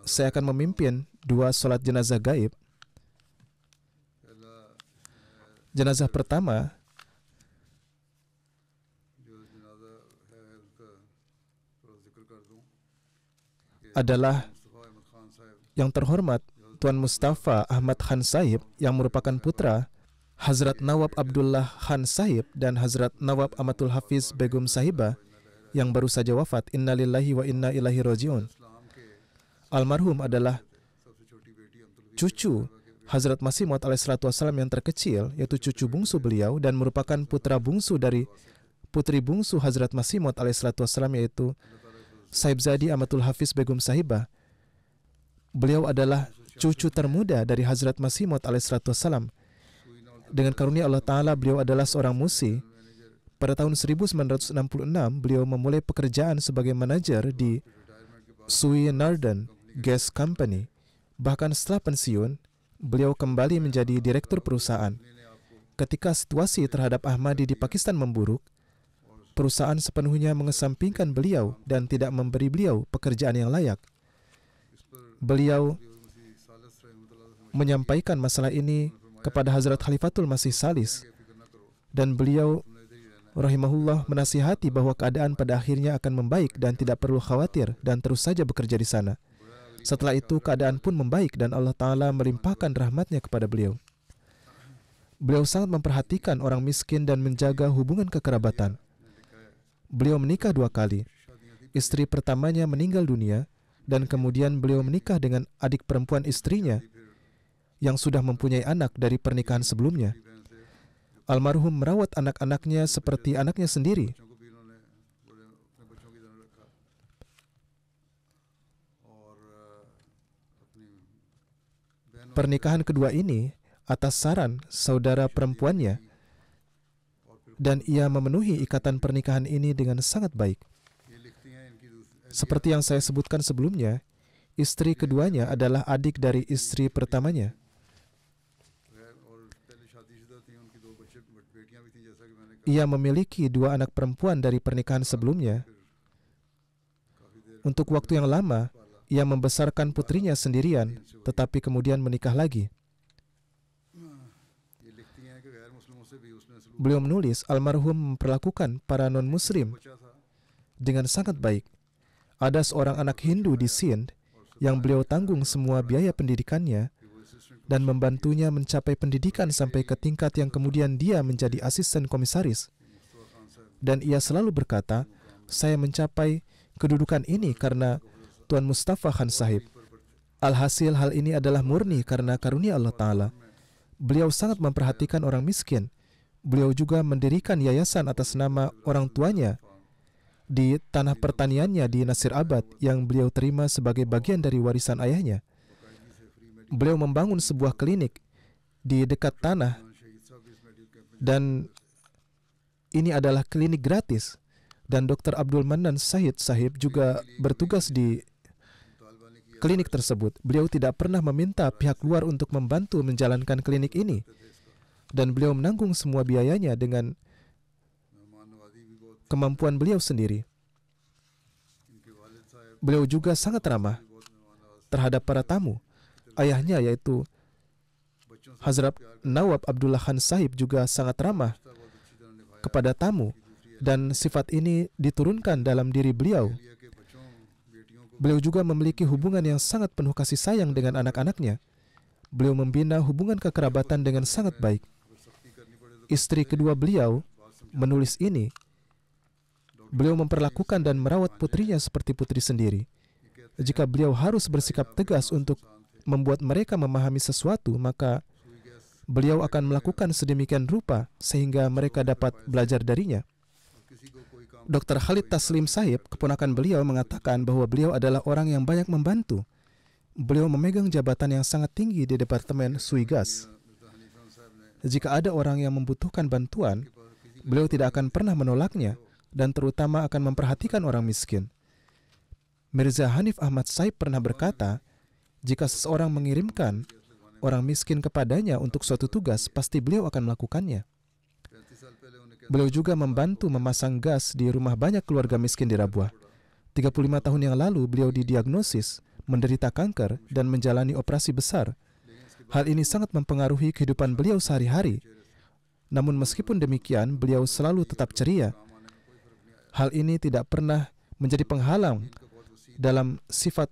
saya akan memimpin 2 sholat jenazah gaib. Jenazah pertama जो जनाजा है उसका थोड़ा जिक्र कर दूं adalah मुस्तफ़ा अहमद खान साहब yang terhormat Tuan Mustafa Ahmad Khan Sahib yang merupakan putra Hazrat Nawab Abdullah Khan Sahib dan Hazrat Nawab Amatul Hafiz Begum Sahibah yang baru saja wafat. Innalillahi wa inna ilaihi rajiun. Almarhum adalah सबसे छोटी बेटी Abdul cucu Hazrat Masih Maud alaihissalam yang terkecil, yaitu cucu bungsu beliau dan merupakan putra bungsu dari putri bungsu Hazrat Masih Maud alaihissalam, yaitu Sahibzadi Amatul Hafiz Begum Sahibah. Beliau adalah cucu termuda dari Hazrat Masih Maud alaihissalam. Dengan karunia Allah Ta'ala, beliau adalah seorang musi. Pada tahun 1966, beliau memulai pekerjaan sebagai manajer di Sui Narden Gas Company. Bahkan setelah pensiun, beliau kembali menjadi direktur perusahaan. Ketika situasi terhadap Ahmadi di Pakistan memburuk, perusahaan sepenuhnya mengesampingkan beliau dan tidak memberi beliau pekerjaan yang layak. Beliau menyampaikan masalah ini kepada Hazrat Khalifatul Masih Salis, dan beliau rahimahullah menasihati bahwa keadaan pada akhirnya akan membaik dan tidak perlu khawatir dan terus saja bekerja di sana. Setelah itu keadaan pun membaik dan Allah Ta'ala melimpahkan rahmatnya kepada beliau. Beliau sangat memperhatikan orang miskin dan menjaga hubungan kekerabatan. Beliau menikah 2 kali. Istri pertamanya meninggal dunia dan kemudian beliau menikah dengan adik perempuan istrinya yang sudah mempunyai anak dari pernikahan sebelumnya. Almarhum merawat anak-anaknya seperti anaknya sendiri. Pernikahan kedua ini atas saran saudara perempuannya, dan ia memenuhi ikatan pernikahan ini dengan sangat baik. Seperti yang saya sebutkan sebelumnya, istri keduanya adalah adik dari istri pertamanya. Ia memiliki 2 anak perempuan dari pernikahan sebelumnya. Untuk waktu yang lama, ia membesarkan putrinya sendirian, tetapi kemudian menikah lagi. Beliau menulis, almarhum memperlakukan para non-muslim dengan sangat baik. Ada seorang anak Hindu di Sindh yang beliau tanggung semua biaya pendidikannya dan membantunya mencapai pendidikan sampai ke tingkat yang kemudian dia menjadi asisten komisaris. Dan ia selalu berkata, saya mencapai kedudukan ini karena Tuan Mustafa Khan Sahib. Alhasil hal ini adalah murni karena karunia Allah Ta'ala. Beliau sangat memperhatikan orang miskin. Beliau juga mendirikan yayasan atas nama orang tuanya di tanah pertaniannya di Nasir Abad yang beliau terima sebagai bagian dari warisan ayahnya. Beliau membangun sebuah klinik di dekat tanah, dan ini adalah klinik gratis. Dan Dr. Abdul Manan Syahid Sahib juga bertugas di klinik tersebut. Beliau tidak pernah meminta pihak luar untuk membantu menjalankan klinik ini, dan beliau menanggung semua biayanya dengan kemampuan beliau sendiri. Beliau juga sangat ramah terhadap para tamu. Ayahnya, yaitu Hazrat Nawab Abdullah Khan Sahib, juga sangat ramah kepada tamu, dan sifat ini diturunkan dalam diri beliau. Beliau juga memiliki hubungan yang sangat penuh kasih sayang dengan anak-anaknya. Beliau membina hubungan kekerabatan dengan sangat baik. Istri kedua beliau menulis ini. Beliau memperlakukan dan merawat putrinya seperti putri sendiri. Jika beliau harus bersikap tegas untuk membuat mereka memahami sesuatu, maka beliau akan melakukan sedemikian rupa sehingga mereka dapat belajar darinya. Dr. Khalid Taslim Sahib, keponakan beliau, mengatakan bahwa beliau adalah orang yang banyak membantu. Beliau memegang jabatan yang sangat tinggi di Departemen Suigas. Jika ada orang yang membutuhkan bantuan, beliau tidak akan pernah menolaknya dan terutama akan memperhatikan orang miskin. Mirza Hanif Ahmad Sahib pernah berkata, jika seseorang mengirimkan orang miskin kepadanya untuk suatu tugas, pasti beliau akan melakukannya. Beliau juga membantu memasang gas di rumah banyak keluarga miskin di Rabwah. 35 tahun yang lalu beliau didiagnosis menderita kanker dan menjalani operasi besar. Hal ini sangat mempengaruhi kehidupan beliau sehari-hari. Namun meskipun demikian, beliau selalu tetap ceria. Hal ini tidak pernah menjadi penghalang dalam sifat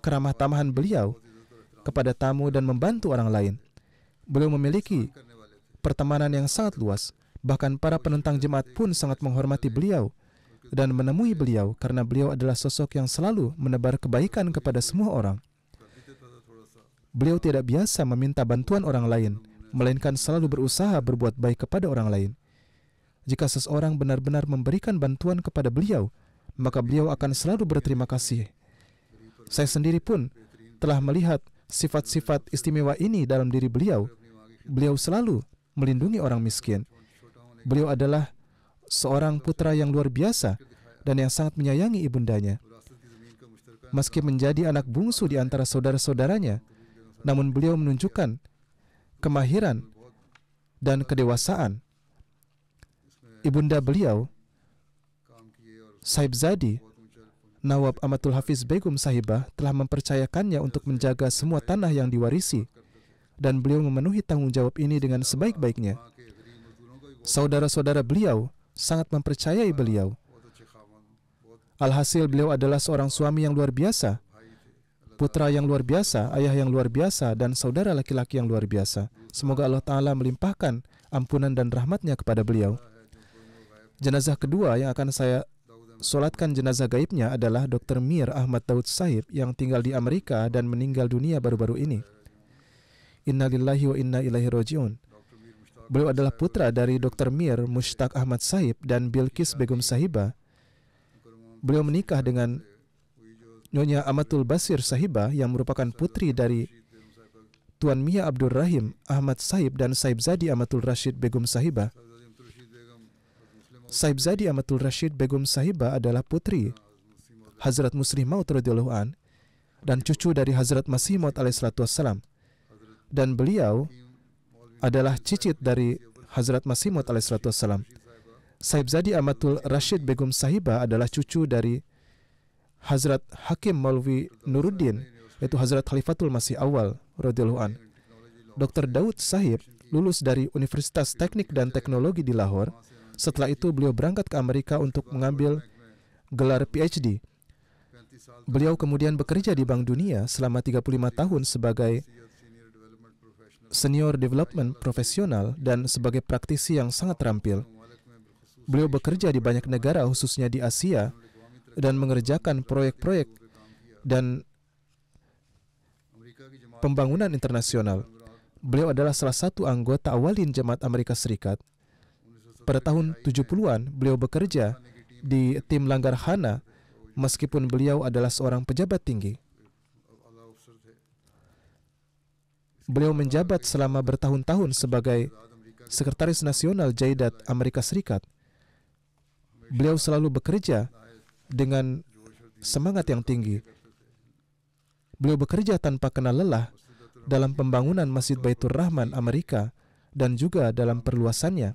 keramah tamahan beliau kepada tamu dan membantu orang lain. Beliau memiliki pertemanan yang sangat luas. Bahkan para penentang jemaat pun sangat menghormati beliau dan menemui beliau karena beliau adalah sosok yang selalu menebar kebaikan kepada semua orang. Beliau tidak biasa meminta bantuan orang lain, melainkan selalu berusaha berbuat baik kepada orang lain. Jika seseorang benar-benar memberikan bantuan kepada beliau, maka beliau akan selalu berterima kasih. Saya sendiri pun telah melihat sifat-sifat istimewa ini dalam diri beliau. Beliau selalu melindungi orang miskin. Beliau adalah seorang putra yang luar biasa dan yang sangat menyayangi ibundanya. Meski menjadi anak bungsu di antara saudara-saudaranya, namun beliau menunjukkan kemahiran dan kedewasaan. Ibunda beliau, Sahibzadi Nawab Amatul Hafiz Begum Sahibah, telah mempercayakannya untuk menjaga semua tanah yang diwarisi, dan beliau memenuhi tanggung jawab ini dengan sebaik-baiknya. Saudara-saudara beliau sangat mempercayai beliau. Alhasil beliau adalah seorang suami yang luar biasa, putra yang luar biasa, ayah yang luar biasa, dan saudara laki-laki yang luar biasa. Semoga Allah Ta'ala melimpahkan ampunan dan rahmatnya kepada beliau. Jenazah kedua yang akan saya solatkan jenazah gaibnya adalah Dr. Mir Ahmad Daud Sahib yang tinggal di Amerika dan meninggal dunia baru-baru ini. Inna lillahi wa inna ilaihi raji'un. Beliau adalah putra dari Dr. Mir Mushtaq Ahmad Sahib dan Bilqis Begum Sahibah. Beliau menikah dengan Nyonya Amatul Basir Sahibah yang merupakan putri dari Tuan Mia Abdur Rahim Ahmad Sahib dan Sahibzadi Amatul Rashid Begum Sahibah. Sahibzadi Amatul Rashid Begum Sahibah adalah putri Hazrat Muslih Maud radhiyallahu an dan cucu dari Hazrat Masih Maud alaihissalatu wassalam. Dan beliau adalah cicit dari Hazrat Masih Maud alaihissalatu wassalam. Sahibzadi Amatul Rashid Begum Sahibah adalah cucu dari Hazrat Hakim Maulvi Nuruddin, yaitu Hazrat Khalifatul Masih Awal radhiyallahu an. Dr. Daud Sahib lulus dari Universitas Teknik dan Teknologi di Lahore. Setelah itu beliau berangkat ke Amerika untuk mengambil gelar PhD. Beliau kemudian bekerja di Bank Dunia selama 35 tahun sebagai Senior Development Profesional dan sebagai praktisi yang sangat terampil. Beliau bekerja di banyak negara khususnya di Asia dan mengerjakan proyek-proyek dan pembangunan internasional. Beliau adalah salah satu anggota awalin Jemaat Amerika Serikat. Pada tahun 70-an, beliau bekerja di tim Langar Khana meskipun beliau adalah seorang pejabat tinggi. Beliau menjabat selama bertahun-tahun sebagai Sekretaris Nasional Jaidat Amerika Serikat. Beliau selalu bekerja dengan semangat yang tinggi. Beliau bekerja tanpa kenal lelah dalam pembangunan Masjid Baitur Rahman Amerika dan juga dalam perluasannya.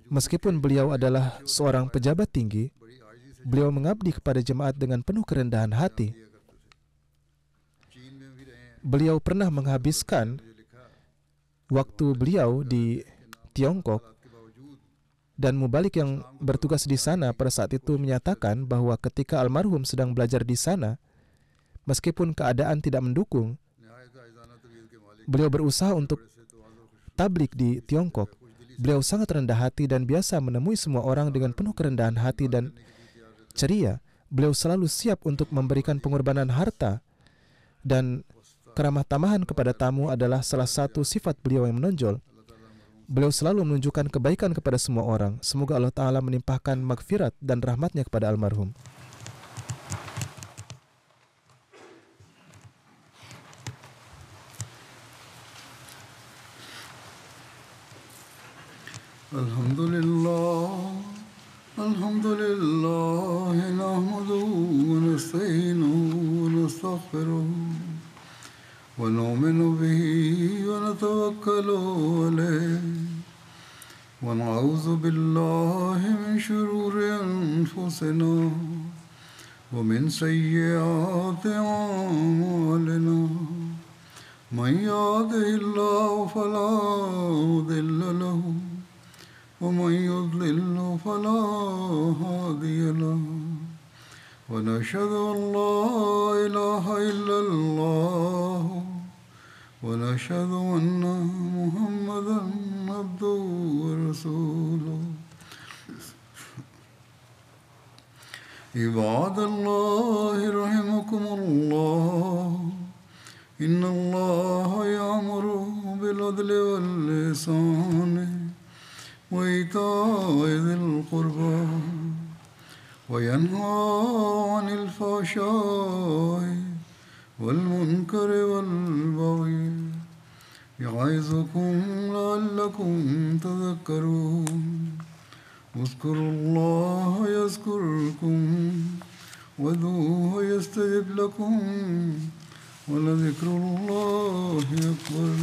Meskipun beliau adalah seorang pejabat tinggi, beliau mengabdi kepada jemaat dengan penuh kerendahan hati. Beliau pernah menghabiskan waktu beliau di Tiongkok, dan mubalik yang bertugas di sana pada saat itu menyatakan bahwa ketika almarhum sedang belajar di sana, meskipun keadaan tidak mendukung, beliau berusaha untuk tablik di Tiongkok. Beliau sangat rendah hati dan biasa menemui semua orang dengan penuh kerendahan hati dan ceria. Beliau selalu siap untuk memberikan pengorbanan harta, dan keramah tamahan kepada tamu adalah salah satu sifat beliau yang menonjol. Beliau selalu menunjukkan kebaikan kepada semua orang. Semoga Allah Ta'ala menimpahkan maghfirat dan rahmatnya kepada almarhum. Alhamdulillah, alhamdulillah, nahmaduhu wa nasta'inuhu wa nastaghfiruh wa nu'minu bihi wa natawakkalu alayhi wa na'udzu billahi min shururi anfusina ومن سيئات أعمالنا من يهده الله فلا مضل له ومن يضلل فلا هادي له ونشهد أن لا إله إلا الله ونشهد أن محمدا عبده ورسوله عباد الله رحمكم الله إن الله يأمر بالعدل والإحسان وإيتاء ذي القربى وينهى عن الفحشاء والمنكر والبغي يعظكم لعلكم تذكرون اذكروا الله يذكركم وادعوه يستجب لكم ولذكر الله أكبر